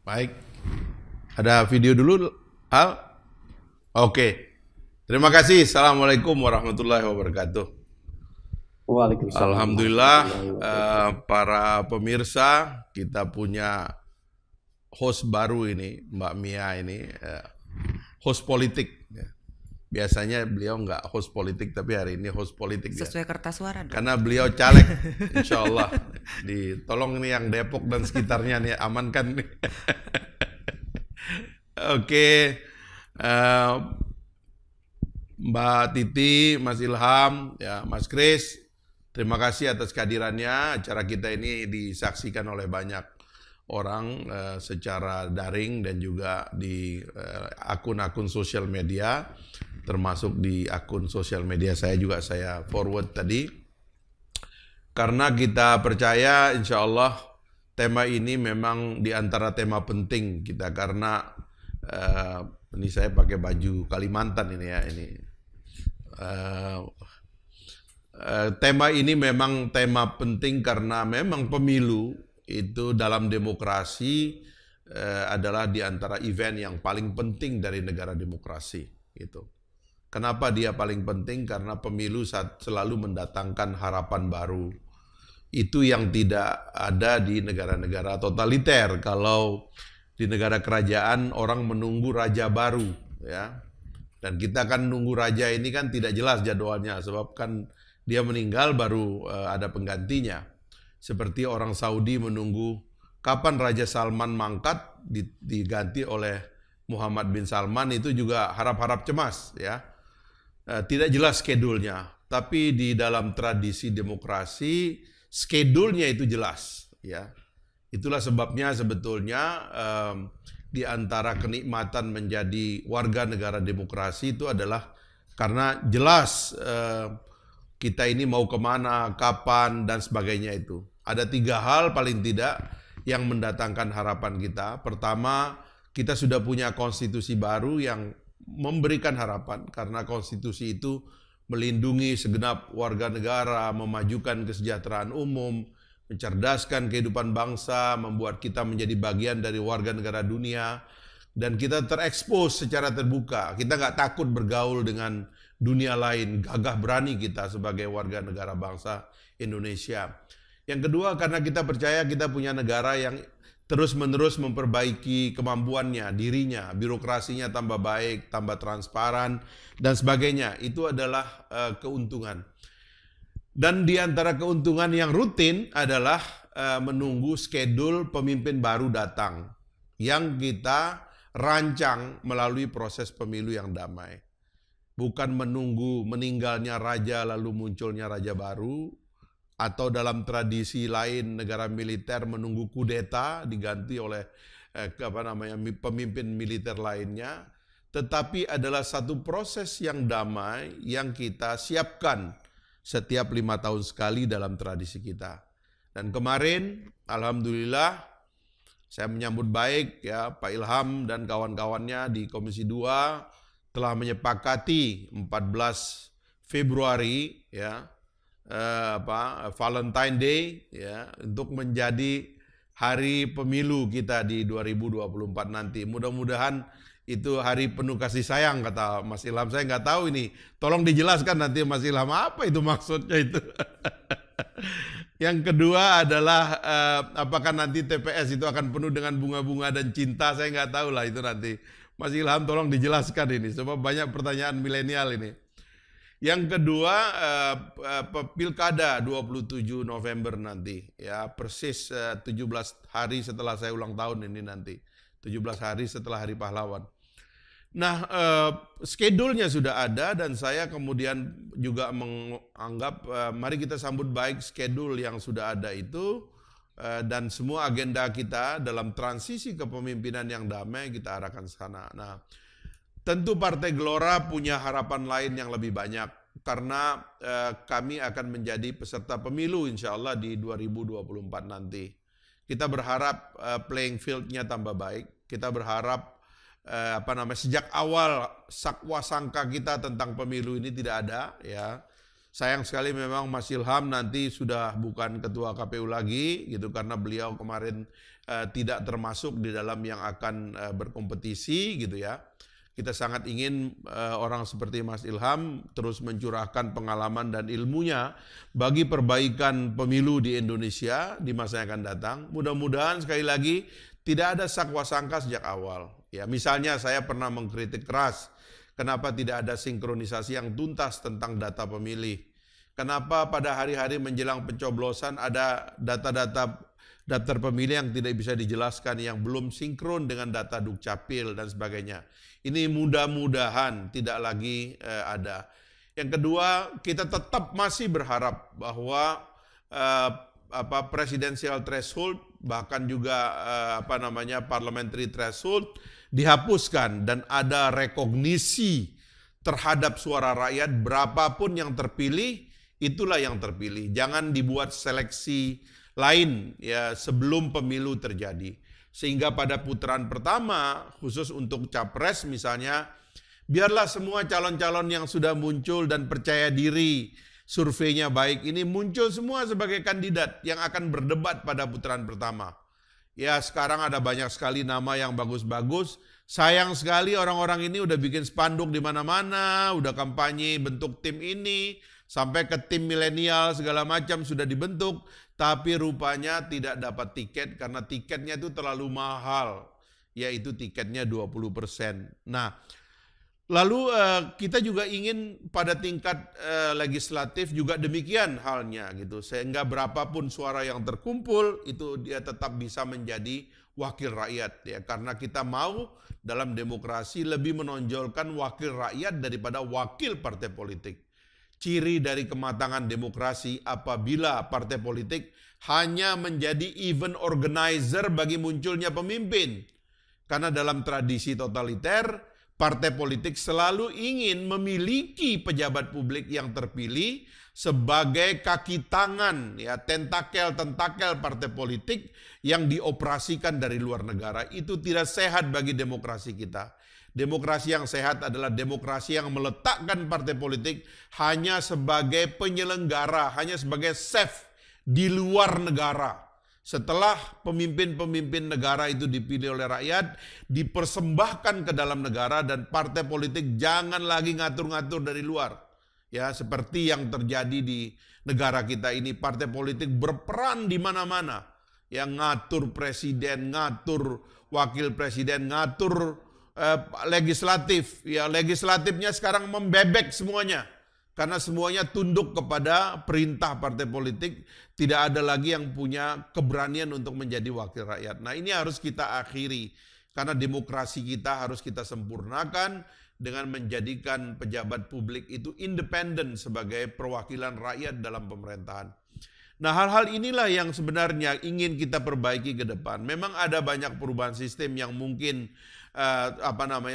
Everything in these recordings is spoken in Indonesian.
Baik, ada video dulu, Al? Oke, terima kasih. Assalamualaikum warahmatullahi wabarakatuh. Waalaikumsalam Alhamdulillah, warahmatullahi wabarakatuh. para pemirsa, kita punya host baru ini, Mbak Mia ini, host politik. Biasanya beliau nggak host politik, tapi hari ini host politik ya. Sesuai kertas suara dong. Karena beliau caleg, insya Allah. Tolong nih yang Depok dan sekitarnya nih, amankan nih. Oke, Mbak Titi, Mas Ilham, ya Mas Kris, terima kasih atas kehadirannya. Acara kita ini disaksikan oleh banyak orang secara daring dan juga di akun-akun sosial media, termasuk di akun sosial media saya juga saya forward tadi. Karena kita percaya insya Allah tema ini memang di antara tema penting kita, karena ini saya pakai baju Kalimantan ini ya, ini tema ini memang tema penting karena memang pemilu itu dalam demokrasi adalah di antara event yang paling penting dari negara demokrasi gitu. Kenapa dia paling penting? Karena pemilu selalu mendatangkan harapan baru. Itu yang tidak ada di negara-negara totaliter. Kalau di negara kerajaan orang menunggu raja baru, ya. Dan kita kan nunggu raja ini kan tidak jelas jadwalnya, sebab kan dia meninggal baru ada penggantinya. Seperti orang Saudi menunggu kapan Raja Salman mangkat diganti oleh Muhammad bin Salman, itu juga harap-harap cemas ya. Tidak jelas schedule-nya, tapi di dalam tradisi demokrasi schedule-nya itu jelas ya. Itulah sebabnya sebetulnya di antara kenikmatan menjadi warga negara demokrasi itu adalah karena jelas kita ini mau kemana, kapan, dan sebagainya itu. Ada 3 hal paling tidak yang mendatangkan harapan kita. Pertama, kita sudah punya konstitusi baru yang memberikan harapan, karena konstitusi itu melindungi segenap warga negara, memajukan kesejahteraan umum, mencerdaskan kehidupan bangsa, membuat kita menjadi bagian dari warga negara dunia, dan kita terekspos secara terbuka. Kita nggak takut bergaul dengan dunia lain, gagah berani kita sebagai warga negara bangsa Indonesia. Yang kedua, karena kita percaya kita punya negara yang terus-menerus memperbaiki kemampuannya, dirinya, birokrasinya tambah baik, tambah transparan, dan sebagainya. Itu adalah keuntungan. Dan di antara keuntungan yang rutin adalah menunggu schedule pemimpin baru datang, yang kita rancang melalui proses pemilu yang damai. Bukan menunggu meninggalnya raja lalu munculnya raja baru, atau dalam tradisi lain negara militer menunggu kudeta diganti oleh pemimpin militer lainnya, tetapi adalah satu proses yang damai yang kita siapkan setiap 5 tahun sekali dalam tradisi kita. Dan kemarin alhamdulillah saya menyambut baik ya Pak Ilham dan kawan-kawannya di Komisi 2 telah menyepakati 14 Februari ya Valentine Day ya, untuk menjadi hari pemilu kita di 2024 nanti. Mudah-mudahan itu hari penuh kasih sayang, kata Mas Ilham. Saya nggak tahu ini, tolong dijelaskan nanti Mas Ilham apa itu maksudnya itu. Yang kedua adalah apakah nanti TPS itu akan penuh dengan bunga-bunga dan cinta, saya nggak tahu lah itu nanti. Mas Ilham tolong dijelaskan ini, sebab banyak pertanyaan milenial ini. Yang kedua, Pilkada 27 November nanti, ya persis 17 hari setelah saya ulang tahun ini nanti, 17 hari setelah Hari Pahlawan. Nah, schedule-nya sudah ada dan saya kemudian juga menganggap mari kita sambut baik schedule yang sudah ada itu, dan semua agenda kita dalam transisi kepemimpinan yang damai kita arahkan ke sana. Nah, tentu Partai Gelora punya harapan lain yang lebih banyak, karena kami akan menjadi peserta pemilu insya Allah di 2024 nanti. Kita berharap playing field-nya tambah baik. Kita berharap sejak awal sakwa sangka kita tentang pemilu ini tidak ada ya. Sayang sekali memang Mas Ilham nanti sudah bukan ketua KPU lagi gitu karena beliau kemarin tidak termasuk di dalam yang akan berkompetisi gitu ya. Kita sangat ingin orang seperti Mas Ilham terus mencurahkan pengalaman dan ilmunya bagi perbaikan pemilu di Indonesia di masa yang akan datang. Mudah-mudahan sekali lagi tidak ada sakwa sangka sejak awal. Ya, misalnya saya pernah mengkritik keras kenapa tidak ada sinkronisasi yang tuntas tentang data pemilih. Kenapa pada hari-hari menjelang pencoblosan ada data-data daftar pemilih yang tidak bisa dijelaskan, yang belum sinkron dengan data Dukcapil dan sebagainya. Ini mudah-mudahan tidak lagi ada. Yang kedua, kita tetap masih berharap bahwa presidensial threshold bahkan juga parliamentary threshold dihapuskan dan ada rekognisi terhadap suara rakyat, berapapun yang terpilih itulah yang terpilih. Jangan dibuat seleksi lain ya sebelum pemilu terjadi. Sehingga pada putaran pertama khusus untuk capres misalnya, biarlah semua calon-calon yang sudah muncul dan percaya diri surveinya baik ini muncul semua sebagai kandidat yang akan berdebat pada putaran pertama. Ya sekarang ada banyak sekali nama yang bagus-bagus. Sayang sekali orang-orang ini udah bikin spanduk di mana-mana, udah kampanye bentuk tim ini, sampai ke tim milenial segala macam sudah dibentuk, tapi rupanya tidak dapat tiket karena tiketnya itu terlalu mahal, yaitu tiketnya 20%. Nah, lalu kita juga ingin pada tingkat legislatif juga demikian halnya gitu, sehingga berapapun suara yang terkumpul itu dia tetap bisa menjadi wakil rakyat ya, karena kita mau dalam demokrasi lebih menonjolkan wakil rakyat daripada wakil partai politik. Ciri dari kematangan demokrasi apabila partai politik hanya menjadi event organizer bagi munculnya pemimpin. Karena dalam tradisi totaliter, partai politik selalu ingin memiliki pejabat publik yang terpilih sebagai kaki tangan, ya tentakel-tentakel partai politik yang dioperasikan dari luar negara. Itu tidak sehat bagi demokrasi kita. Demokrasi yang sehat adalah demokrasi yang meletakkan partai politik hanya sebagai penyelenggara, hanya sebagai chef di luar negara. Setelah pemimpin-pemimpin negara itu dipilih oleh rakyat, dipersembahkan ke dalam negara dan partai politik jangan lagi ngatur-ngatur dari luar. Ya, seperti yang terjadi di negara kita ini, partai politik berperan di mana-mana. Yang ngatur presiden, ngatur wakil presiden, ngatur legislatif. Ya, legislatifnya sekarang membebek semuanya. Karena semuanya tunduk kepada perintah partai politik, tidak ada lagi yang punya keberanian untuk menjadi wakil rakyat. Nah, ini harus kita akhiri. Karena demokrasi kita harus kita sempurnakan dengan menjadikan pejabat publik itu independen sebagai perwakilan rakyat dalam pemerintahan. Nah, hal-hal inilah yang sebenarnya ingin kita perbaiki ke depan. Memang ada banyak perubahan sistem yang mungkin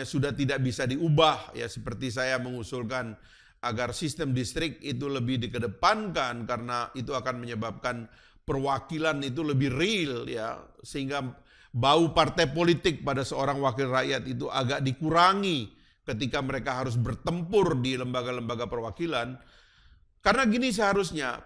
sudah tidak bisa diubah, ya seperti saya mengusulkan agar sistem distrik itu lebih dikedepankan karena itu akan menyebabkan perwakilan itu lebih real, ya, sehingga bau partai politik pada seorang wakil rakyat itu agak dikurangi ketika mereka harus bertempur di lembaga-lembaga perwakilan. Karena gini seharusnya,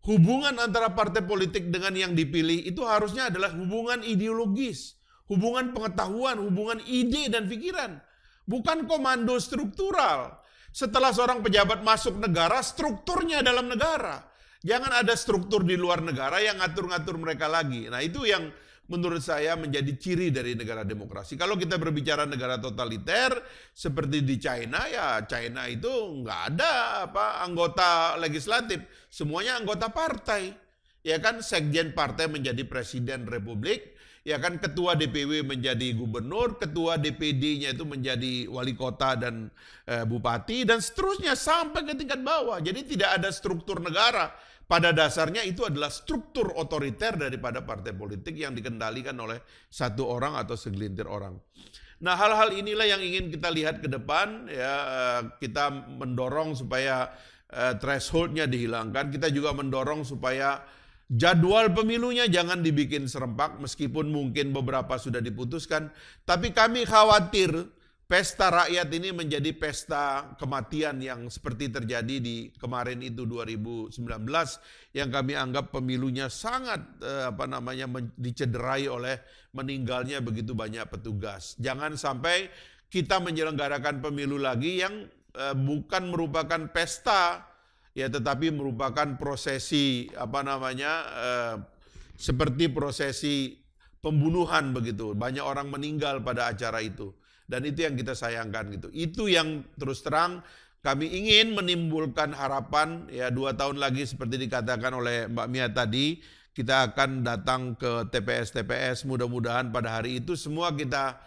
hubungan antara partai politik dengan yang dipilih itu harusnya adalah hubungan ideologis, hubungan pengetahuan, hubungan ide dan pikiran, bukan komando struktural. Setelah seorang pejabat masuk negara, strukturnya dalam negara. Jangan ada struktur di luar negara yang ngatur-ngatur mereka lagi. Nah, itu yang menurut saya menjadi ciri dari negara demokrasi. Kalau kita berbicara negara totaliter seperti di China, ya China itu nggak ada anggota legislatif, semuanya anggota partai. Ya kan, sekjen partai menjadi presiden republik, ya kan, ketua DPW menjadi gubernur, ketua DPD-nya itu menjadi wali kota dan bupati dan seterusnya sampai ke tingkat bawah. Jadi tidak ada struktur negara. Pada dasarnya itu adalah struktur otoriter daripada partai politik yang dikendalikan oleh satu orang atau segelintir orang. Nah, hal-hal inilah yang ingin kita lihat ke depan, ya. Kita mendorong supaya threshold-nya dihilangkan. Kita juga mendorong supaya jadwal pemilunya jangan dibikin serempak, meskipun mungkin beberapa sudah diputuskan. Tapi kami khawatir pesta rakyat ini menjadi pesta kematian yang seperti terjadi di kemarin itu 2019 yang kami anggap pemilunya sangat dicederai oleh meninggalnya begitu banyak petugas. Jangan sampai kita menyelenggarakan pemilu lagi yang bukan merupakan pesta ya, tetapi merupakan prosesi seperti prosesi pembunuhan begitu. Banyak orang meninggal pada acara itu. Dan itu yang kita sayangkan gitu. Itu yang terus terang kami ingin menimbulkan harapan ya, 2 tahun lagi seperti dikatakan oleh Mbak Mia tadi, kita akan datang ke TPS-TPS, mudah-mudahan pada hari itu semua kita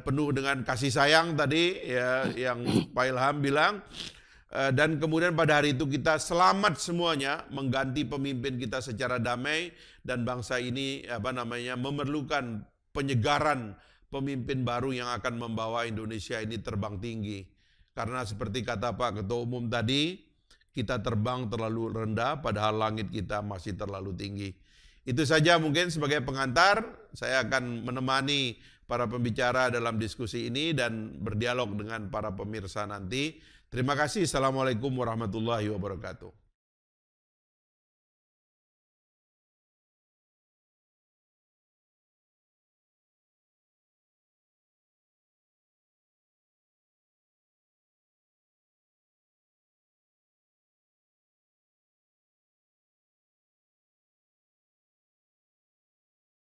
penuh dengan kasih sayang tadi ya, yang Pak Ilham bilang, dan kemudian pada hari itu kita selamat semuanya mengganti pemimpin kita secara damai, dan bangsa ini memerlukan penyegaran pemimpin baru yang akan membawa Indonesia ini terbang tinggi. Karena seperti kata Pak Ketua Umum tadi, kita terbang terlalu rendah padahal langit kita masih terlalu tinggi. Itu saja mungkin sebagai pengantar, saya akan menemani para pembicara dalam diskusi ini dan berdialog dengan para pemirsa nanti. Terima kasih. Assalamualaikum warahmatullahi wabarakatuh.